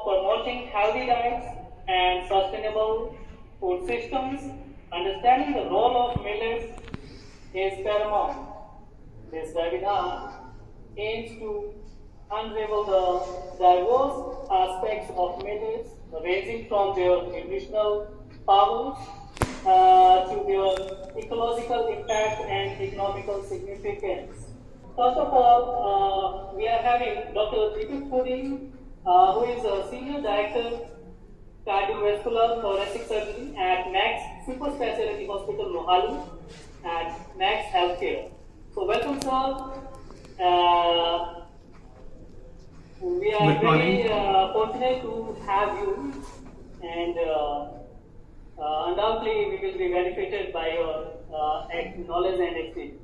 promoting healthy diets and sustainable food systems, understanding the role of millets is paramount. This webinar aims to unravel the diverse aspects of millets, ranging from their nutritional powers to their ecological impact and economical significance. First of all, we are having Dr. Deepak Puri, who is a Senior Director Cardiovascular Thoracic Surgery at Max Super Specialty Hospital, Mohali, at Max Healthcare. So, welcome, sir. We are very fortunate to have you, and undoubtedly we will be benefited by your knowledge and experience.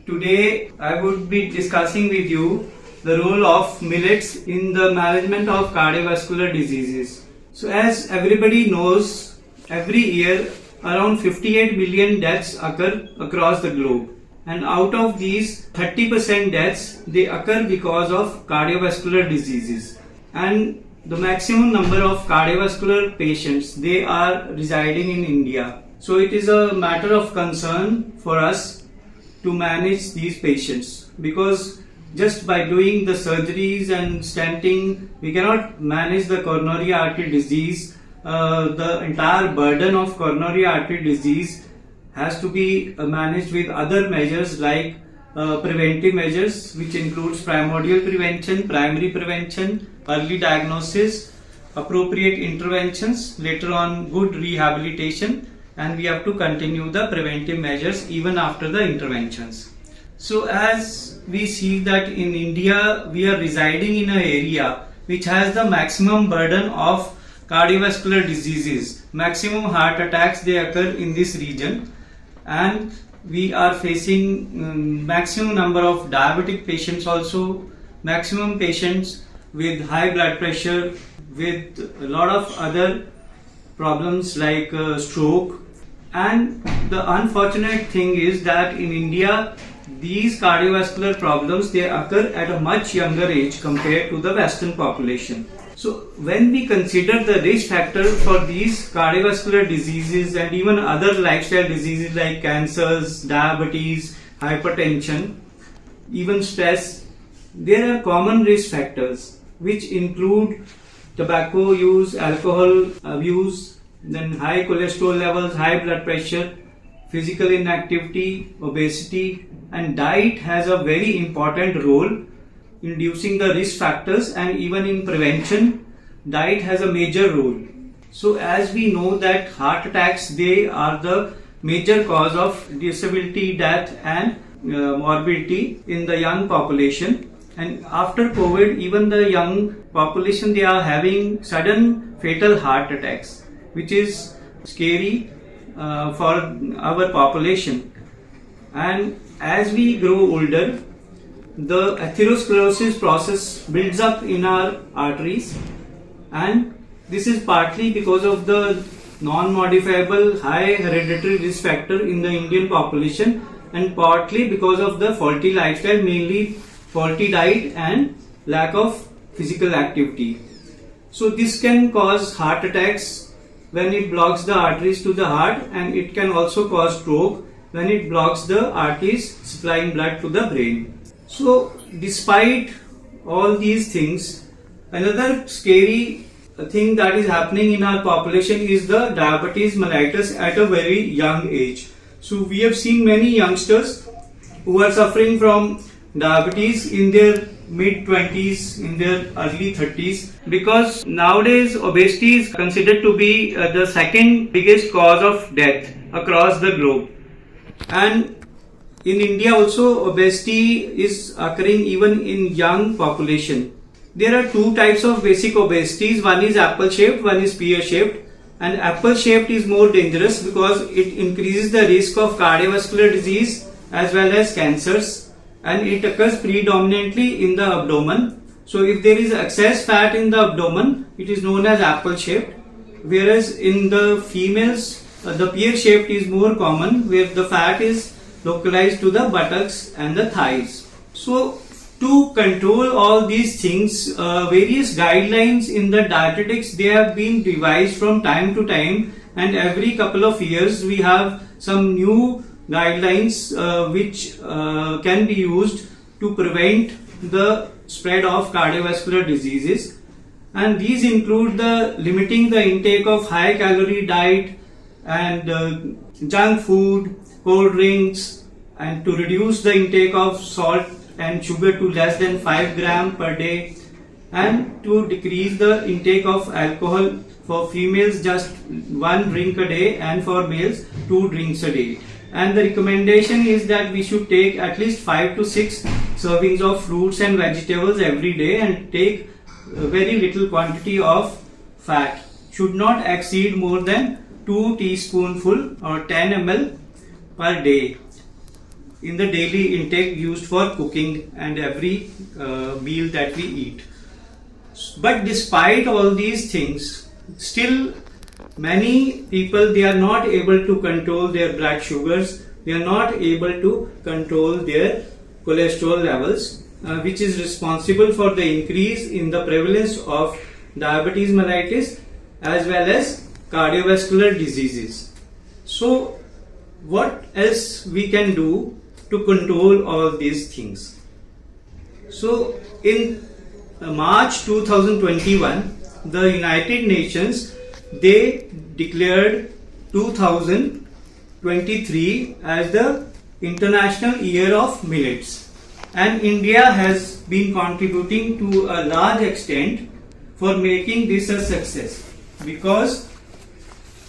Today I would be discussing with you the role of millets in the management of cardiovascular diseases. So as everybody knows, every year around 58 million deaths occur across the globe, and out of these 30% deaths they occur because of cardiovascular diseases, and the maximum number of cardiovascular patients, they are residing in India. So it is a matter of concern for us to manage these patients, because just by doing the surgeries and stenting we cannot manage the coronary artery disease. The entire burden of coronary artery disease has to be managed with other measures like preventive measures, which includes primordial prevention, primary prevention, early diagnosis, appropriate interventions, later on good rehabilitation, and we have to continue the preventive measures even after the interventions. So as we see that in India we are residing in an area which has the maximum burden of cardiovascular diseases, maximum heart attacks they occur in this region, and we are facing maximum number of diabetic patients also, maximum patients with high blood pressure, with a lot of other problems like stroke. And the unfortunate thing is that in India these cardiovascular problems, they occur at a much younger age compared to the Western population. So when we consider the risk factor for these cardiovascular diseases and even other lifestyle diseases like cancers, diabetes, hypertension, even stress, there are common risk factors which include tobacco use, alcohol abuse, then high cholesterol levels, high blood pressure, physical inactivity, obesity, and diet has a very important role in reducing the risk factors, and even in prevention, diet has a major role. So as we know that heart attacks, they are the major cause of disability, death and morbidity in the young population. And after COVID, even the young population, they are having sudden fatal heart attacks, which is scary for our population. And as we grow older, the atherosclerosis process builds up in our arteries, and this is partly because of the non-modifiable high hereditary risk factor in the Indian population, and partly because of the faulty lifestyle, mainly faulty diet and lack of physical activity. So this can cause heart attacks when it blocks the arteries to the heart, and it can also cause stroke when it blocks the arteries supplying blood to the brain. So despite all these things, another scary thing that is happening in our population is the diabetes mellitus at a very young age. So we have seen many youngsters who are suffering from diabetes in their mid-20s, in their early 30s, because nowadays obesity is considered to be the second biggest cause of death across the globe. And in India also obesity is occurring even in young population. There are two types of basic obesities. One is apple shaped, one is pear shaped. And apple shaped is more dangerous because it increases the risk of cardiovascular disease as well as cancers, and it occurs predominantly in the abdomen. So if there is excess fat in the abdomen, it is known as apple shaped, whereas in the females the pear shaped is more common, where the fat is localized to the buttocks and the thighs. So To control all these things, various guidelines in the dietetics, they have been revised from time to time, and every couple of years we have some new guidelines which can be used to prevent the spread of cardiovascular diseases. And these include the limiting the intake of high calorie diet and junk food, cold drinks, and to reduce the intake of salt and sugar to less than 5 gram per day, and to decrease the intake of alcohol for females just 1 drink a day, and for males 2 drinks a day. And the recommendation is that we should take at least 5 to 6 servings of fruits and vegetables every day, and take a very little quantity of fat, should not exceed more than 2 teaspoonful or 10 ml per day in the daily intake used for cooking and every meal that we eat. But despite all these things, still many people, they are not able to control their blood sugars, they are not able to control their cholesterol levels, which is responsible for the increase in the prevalence of diabetes mellitus as well as cardiovascular diseases. So what else we can do to control all these things? So in March 2021, the United Nations, they declared 2023 as the International Year of Millets, and India has been contributing to a large extent for making this a success, because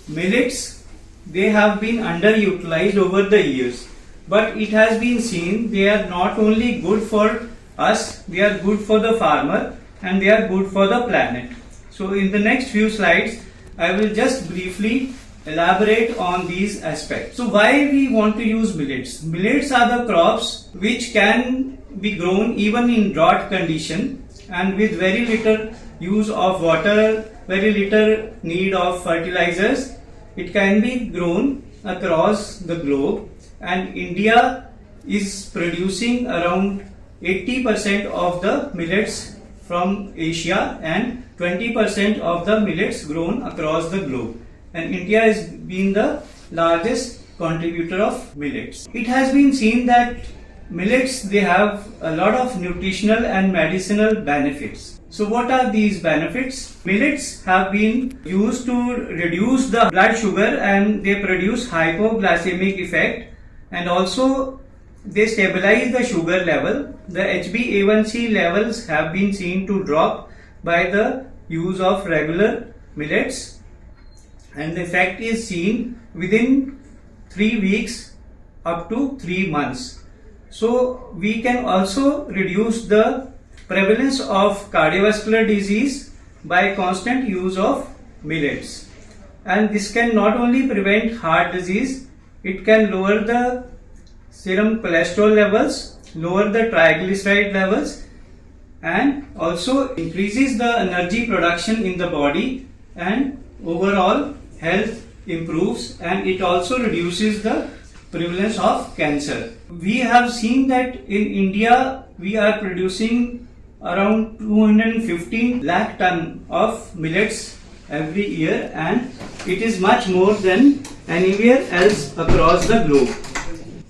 millets, they have been underutilized over the years, but it has been seen they are not only good for us, they are good for the farmer, and they are good for the planet. So in the next few slides, I will just briefly elaborate on these aspects. So why we want to use millets? Millets are the crops which can be grown even in drought condition, and with very little use of water, very little need of fertilizers. It can be grown across the globe, and India is producing around 80% of the millets from Asia and 20% of the millets grown across the globe. And India has been the largest contributor of millets. It has been seen that millets, they have a lot of nutritional and medicinal benefits. So what are these benefits? Millets have been used to reduce the blood sugar, and they produce hypoglycemic effect, and also they stabilize the sugar level. The HbA1c levels have been seen to drop by the use of regular millets, and the effect is seen within 3 weeks up to 3 months. So we can also reduce the prevalence of cardiovascular disease by constant use of millets, and this can not only prevent heart disease, it can lower the serum cholesterol levels, lower the triglyceride levels, and also increases the energy production in the body, and overall health improves, and it also reduces the prevalence of cancer. We have seen that in India we are producing around 215 lakh ton of millets every year, and it is much more than anywhere else across the globe.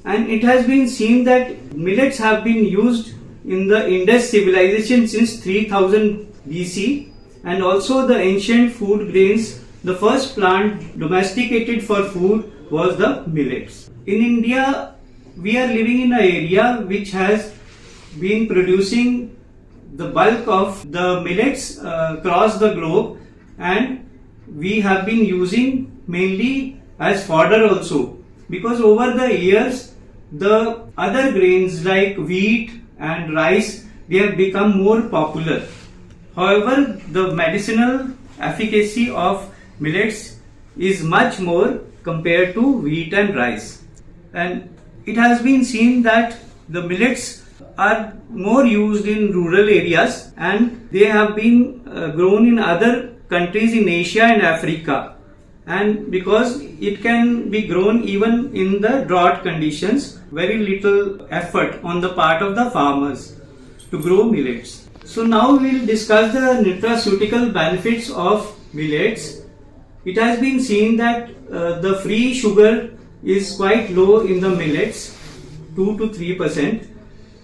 And it has been seen that millets have been used in the Indus civilization since 3000 BC, and also the ancient food grains. The first plant domesticated for food was the millets. In India, we are living in an area which has been producing the bulk of the millets across the globe, and we have been using mainly as fodder also, because over the years the other grains like wheat and rice, they have become more popular. However, the medicinal efficacy of millets is much more compared to wheat and rice, and it has been seen that the millets are more used in rural areas, and they have been grown in other countries in Asia and Africa, and because it can be grown even in the drought conditions, very little effort on the part of the farmers to grow millets. So now we will discuss the nutraceutical benefits of millets. It has been seen that the free sugar is quite low in the millets, 2 to 3%,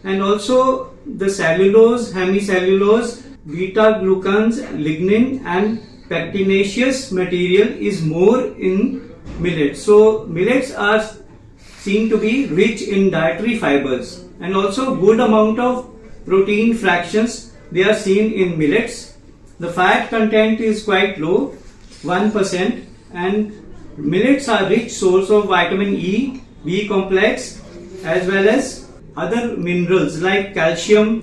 and also the cellulose, hemicellulose, beta-glucans, lignin and pectinaceous material is more in millets. So millets are seen to be rich in dietary fibers, and also good amount of protein fractions they are seen in millets. The fat content is quite low, 1%, and millets are rich source of vitamin E, B complex, as well as other minerals like calcium,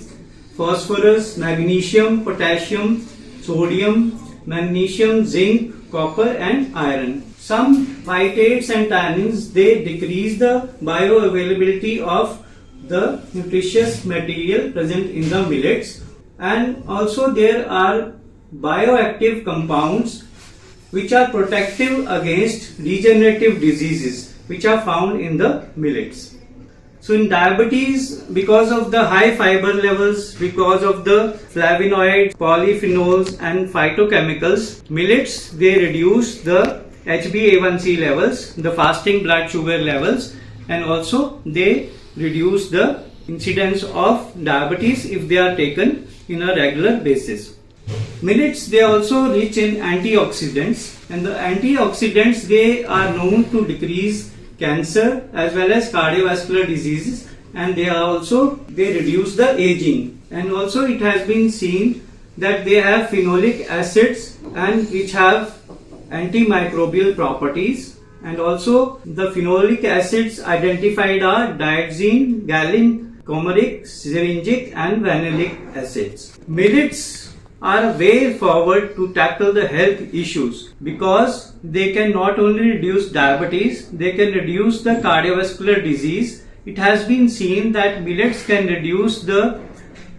phosphorus, magnesium, potassium, sodium, magnesium, zinc, copper and iron. Some phytates and tannins, they decrease the bioavailability of the nutritious material present in the millets, and also there are bioactive compounds which are protective against degenerative diseases which are found in the millets. So in diabetes, because of the high fiber levels, because of the flavonoids, polyphenols and phytochemicals, millets, they reduce the HbA1c levels, the fasting blood sugar levels, and also they reduce the incidence of diabetes if they are taken in a regular basis. Millets, they are also rich in antioxidants, and the antioxidants, they are known to decrease cancer as well as cardiovascular diseases, and they reduce the aging. And also it has been seen that they have phenolic acids and which have antimicrobial properties, and also the phenolic acids identified are diazine, gallin, comeric, syringic and vanillic acids. Millets are a way forward to tackle the health issues because they can not only reduce diabetes, they can reduce the cardiovascular disease. It has been seen that millets can reduce the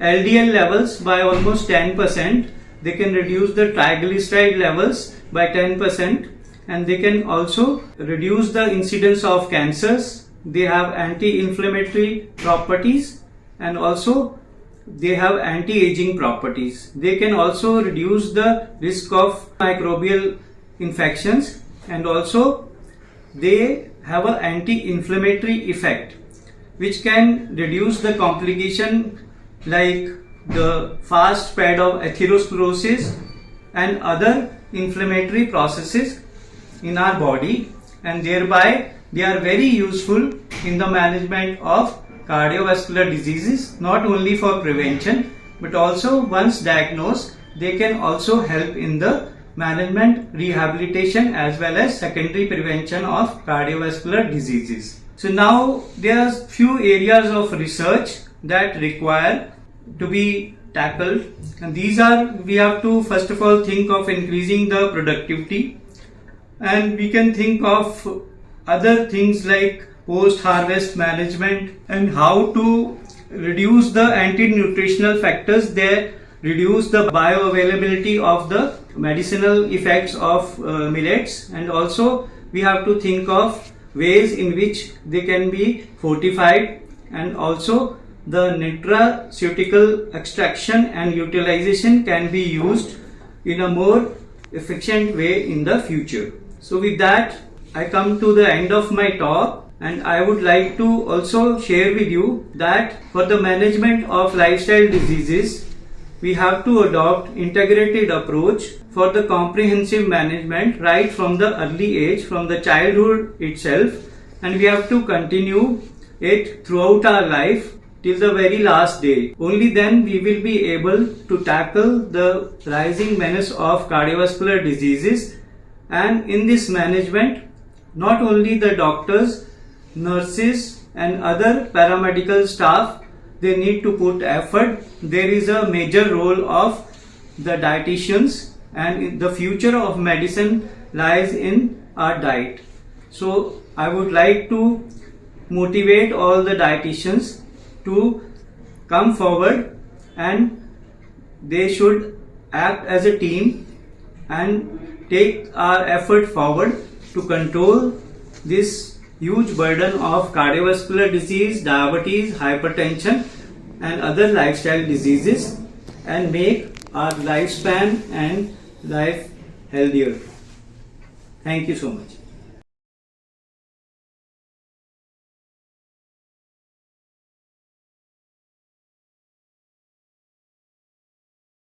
LDL levels by almost 10%, they can reduce the triglyceride levels by 10%, and they can also reduce the incidence of cancers. They have anti-inflammatory properties, and also they have anti-aging properties. They can also reduce the risk of microbial infections, and also they have an anti-inflammatory effect which can reduce the complication like the fast spread of atherosclerosis and other inflammatory processes in our body, and thereby they are very useful in the management of cardiovascular diseases, not only for prevention but also once diagnosed they can also help in the management, rehabilitation as well as secondary prevention of cardiovascular diseases. So now there are few areas of research that require to be tackled, and these are, we have to first of all think of increasing the productivity, and we can think of other things like post-harvest management and how to reduce the anti-nutritional factors that reduce the bioavailability of the medicinal effects of millets, and also we have to think of ways in which they can be fortified, and also the nutraceutical extraction and utilization can be used in a more efficient way in the future. So with that, I come to the end of my talk, and I would like to also share with you that for the management of lifestyle diseases, we have to adopt integrated approach for the comprehensive management right from the early age, from the childhood itself, and we have to continue it throughout our life till the very last day. Only then we will be able to tackle the rising menace of cardiovascular diseases. And in this management, not only the doctors, nurses and other paramedical staff, they need to put effort. There is a major role of the dietitians, and the future of medicine lies in our diet. So I would like to motivate all the dietitians to come forward, and they should act as a team and take our effort forward to control this huge burden of cardiovascular disease, diabetes, hypertension, and other lifestyle diseases and make our lifespan and life healthier. Thank you so much.